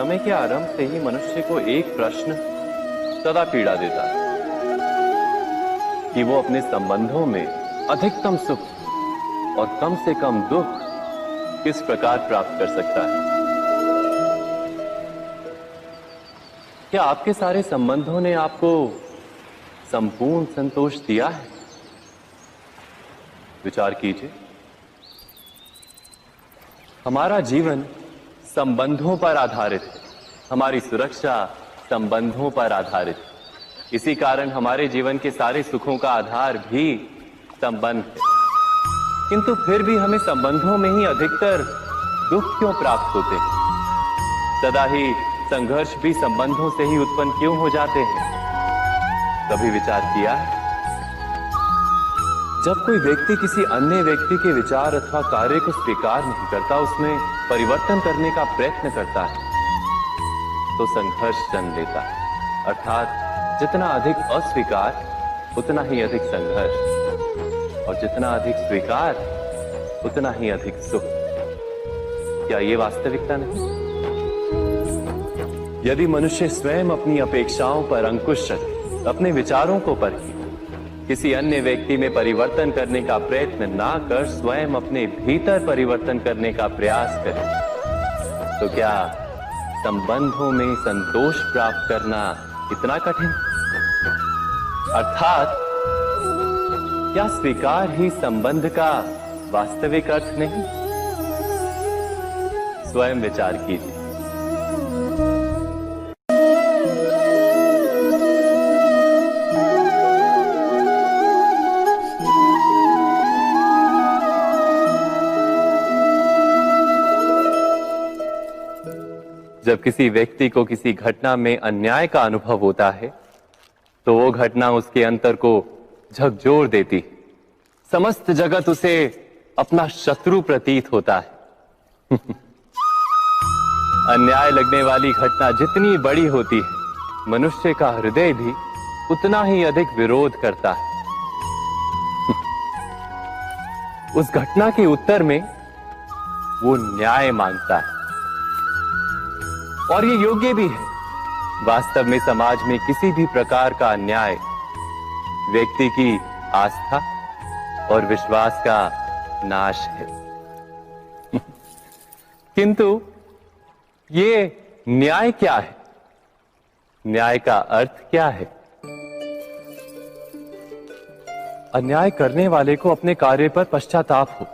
समय के आरंभ से ही मनुष्य को एक प्रश्न सदा पीड़ा देता है कि वो अपने संबंधों में अधिकतम सुख और कम से कम दुख किस प्रकार प्राप्त कर सकता है। क्या आपके सारे संबंधों ने आपको संपूर्ण संतोष दिया है? विचार कीजिए। हमारा जीवन संबंधों पर आधारित है, हमारी सुरक्षा संबंधों पर आधारित है। इसी कारण हमारे जीवन के सारे सुखों का आधार भी संबंध है। किंतु फिर भी हमें संबंधों में ही अधिकतर दुख क्यों प्राप्त होते हैं? सदा ही संघर्ष भी संबंधों से ही उत्पन्न क्यों हो जाते हैं? कभी विचार किया है? जब कोई व्यक्ति किसी अन्य व्यक्ति के विचार अथवा कार्य को स्वीकार नहीं करता, उसमें परिवर्तन करने का प्रयत्न करता है, तो संघर्ष जन्म लेता है। अर्थात जितना अधिक अस्वीकार उतना ही अधिक संघर्ष, और जितना अधिक स्वीकार उतना ही अधिक सुख। क्या ये वास्तविकता नहीं? यदि मनुष्य स्वयं अपनी अपेक्षाओं पर अंकुश रखे, अपने विचारों को परखे, किसी अन्य व्यक्ति में परिवर्तन करने का प्रयत्न ना कर स्वयं अपने भीतर परिवर्तन करने का प्रयास करे, तो क्या संबंधों में संतोष प्राप्त करना इतना कठिन? अर्थात क्या स्वीकार ही संबंध का वास्तविक अर्थ नहीं? स्वयं विचार कीजिए। जब किसी व्यक्ति को किसी घटना में अन्याय का अनुभव होता है, तो वो घटना उसके अंतर को झकझोर देती। समस्त जगत उसे अपना शत्रु प्रतीत होता है। अन्याय लगने वाली घटना जितनी बड़ी होती है, मनुष्य का हृदय भी उतना ही अधिक विरोध करता है। उस घटना के उत्तर में वो न्याय मांगता है, और ये योग्य भी है। वास्तव में समाज में किसी भी प्रकार का अन्याय व्यक्ति की आस्था और विश्वास का नाश है। किंतु ये न्याय क्या है? न्याय का अर्थ क्या है? अन्याय करने वाले को अपने कार्य पर पश्चाताप हो,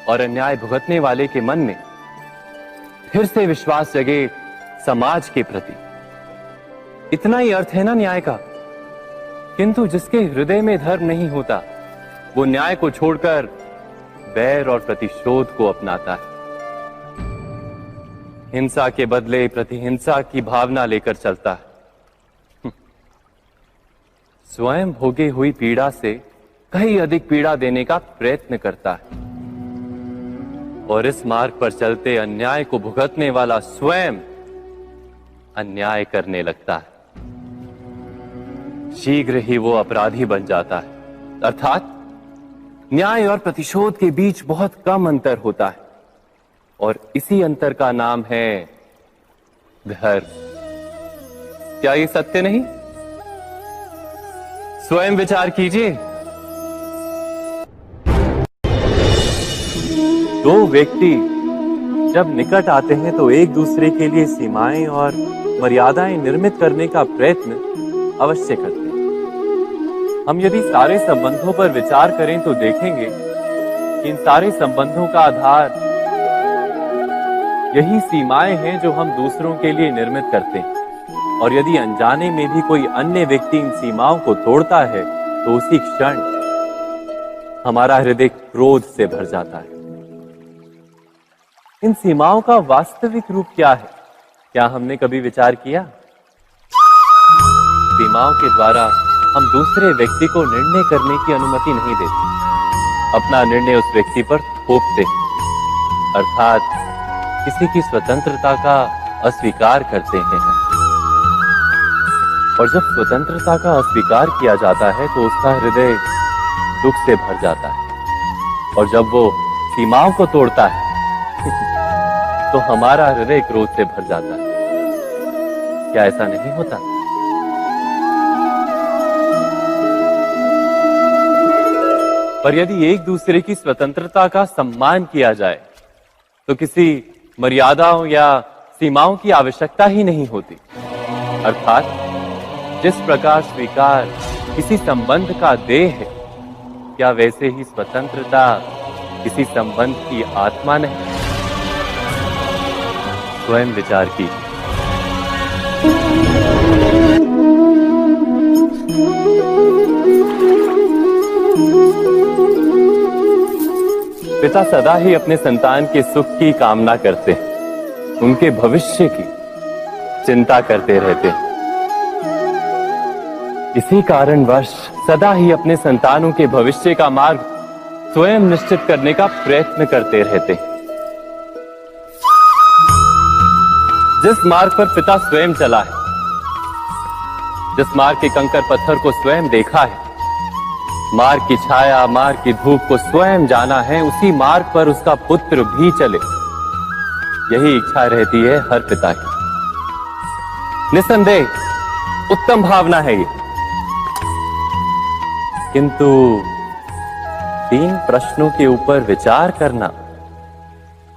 और अन्याय भुगतने वाले के मन में फिर से विश्वास जगे समाज के प्रति। इतना ही अर्थ है ना न्याय का। किंतु जिसके हृदय में धर्म नहीं होता, वो न्याय को छोड़कर बैर और प्रतिशोध को अपनाता है। हिंसा के बदले प्रतिहिंसा की भावना लेकर चलता है। स्वयं भोगी हुई पीड़ा से कहीं अधिक पीड़ा देने का प्रयत्न करता है, और इस मार्ग पर चलते अन्याय को भुगतने वाला स्वयं अन्याय करने लगता है। शीघ्र ही वो अपराधी बन जाता है। अर्थात न्याय और प्रतिशोध के बीच बहुत कम अंतर होता है, और इसी अंतर का नाम है धर्म। क्या ये सत्य नहीं? स्वयं विचार कीजिए। दो व्यक्ति जब निकट आते हैं तो एक दूसरे के लिए सीमाएं और मर्यादाएं निर्मित करने का प्रयत्न अवश्य करते हैं। हम यदि सारे संबंधों पर विचार करें तो देखेंगे कि इन सारे संबंधों का आधार यही सीमाएं हैं जो हम दूसरों के लिए निर्मित करते हैं। और यदि अनजाने में भी कोई अन्य व्यक्ति इन सीमाओं को तोड़ता है, तो उसी क्षण हमारा हृदय क्रोध से भर जाता है। इन सीमाओं का वास्तविक रूप क्या है? क्या हमने कभी विचार किया? सीमाओं के द्वारा हम दूसरे व्यक्ति को निर्णय करने की अनुमति नहीं देते, अपना निर्णय उस व्यक्ति पर थोपते हैं। अर्थात किसी की स्वतंत्रता का अस्वीकार करते हैं। और जब स्वतंत्रता का अस्वीकार किया जाता है तो उसका हृदय दुख से भर जाता है, और जब वो सीमाओं को तोड़ता है तो हमारा हृदय क्रोध से भर जाता है। क्या ऐसा नहीं होता? पर यदि एक दूसरे की स्वतंत्रता का सम्मान किया जाए तो किसी मर्यादाओं या सीमाओं की आवश्यकता ही नहीं होती। अर्थात जिस प्रकार स्वीकार किसी संबंध का देह है, क्या वैसे ही स्वतंत्रता किसी संबंध की आत्मा नहीं? स्वयं विचार कीजिए। पिता सदा ही अपने संतान के सुख की कामना करते हैं, उनके भविष्य की चिंता करते रहते हैं। इसी कारणवश सदा ही अपने संतानों के भविष्य का मार्ग स्वयं निश्चित करने का प्रयत्न करते रहते हैं। जिस मार्ग पर पिता स्वयं चला है, जिस मार्ग के कंकर पत्थर को स्वयं देखा है, मार्ग की छाया, मार्ग की धूप को स्वयं जाना है, उसी मार्ग पर उसका पुत्र भी चले, यही इच्छा रहती है हर पिता की। निसंदेह उत्तम भावना है ये। किंतु 3 प्रश्नों के ऊपर विचार करना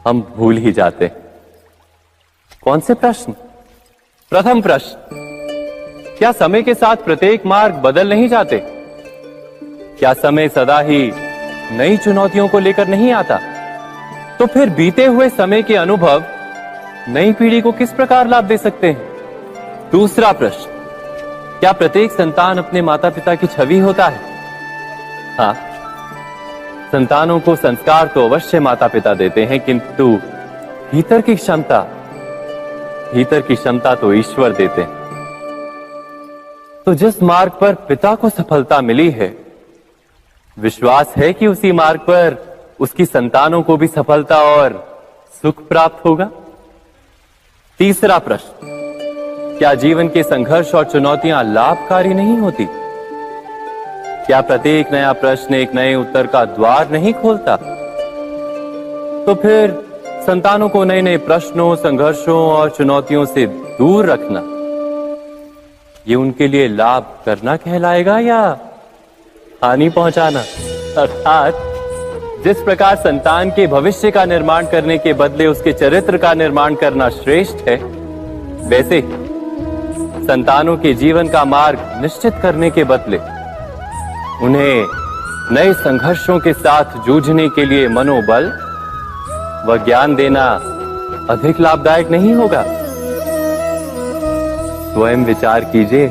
हम भूल ही जाते। कौन से प्रश्न? प्रथम प्रश्न, क्या समय के साथ प्रत्येक मार्ग बदल नहीं जाते? क्या समय सदा ही नई चुनौतियों को लेकर नहीं आता? तो फिर बीते हुए समय के अनुभव नई पीढ़ी को किस प्रकार लाभ दे सकते हैं? दूसरा प्रश्न, क्या प्रत्येक संतान अपने माता पिता की छवि होता है? हाँ, संतानों को संस्कार तो अवश्य माता पिता देते हैं, किंतु भीतर की क्षमता तो ईश्वर देते हैं। तो जिस मार्ग पर पिता को सफलता मिली है, विश्वास है कि उसी मार्ग पर उसकी संतानों को भी सफलता और सुख प्राप्त होगा। तीसरा प्रश्न, क्या जीवन के संघर्ष और चुनौतियां लाभकारी नहीं होती? क्या प्रत्येक नया प्रश्न एक नए उत्तर का द्वार नहीं खोलता? तो फिर संतानों को नए नए प्रश्नों, संघर्षों और चुनौतियों से दूर रखना, ये उनके लिए लाभ करना कहलाएगा या हानि पहुंचाना? अर्थात जिस प्रकार संतान के भविष्य का निर्माण करने के बदले उसके चरित्र का निर्माण करना श्रेष्ठ है, वैसे ही संतानों के जीवन का मार्ग निश्चित करने के बदले उन्हें नए संघर्षों के साथ जूझने के लिए मनोबल व ज्ञान देना अधिक लाभदायक नहीं होगा? स्वयं विचार कीजिए।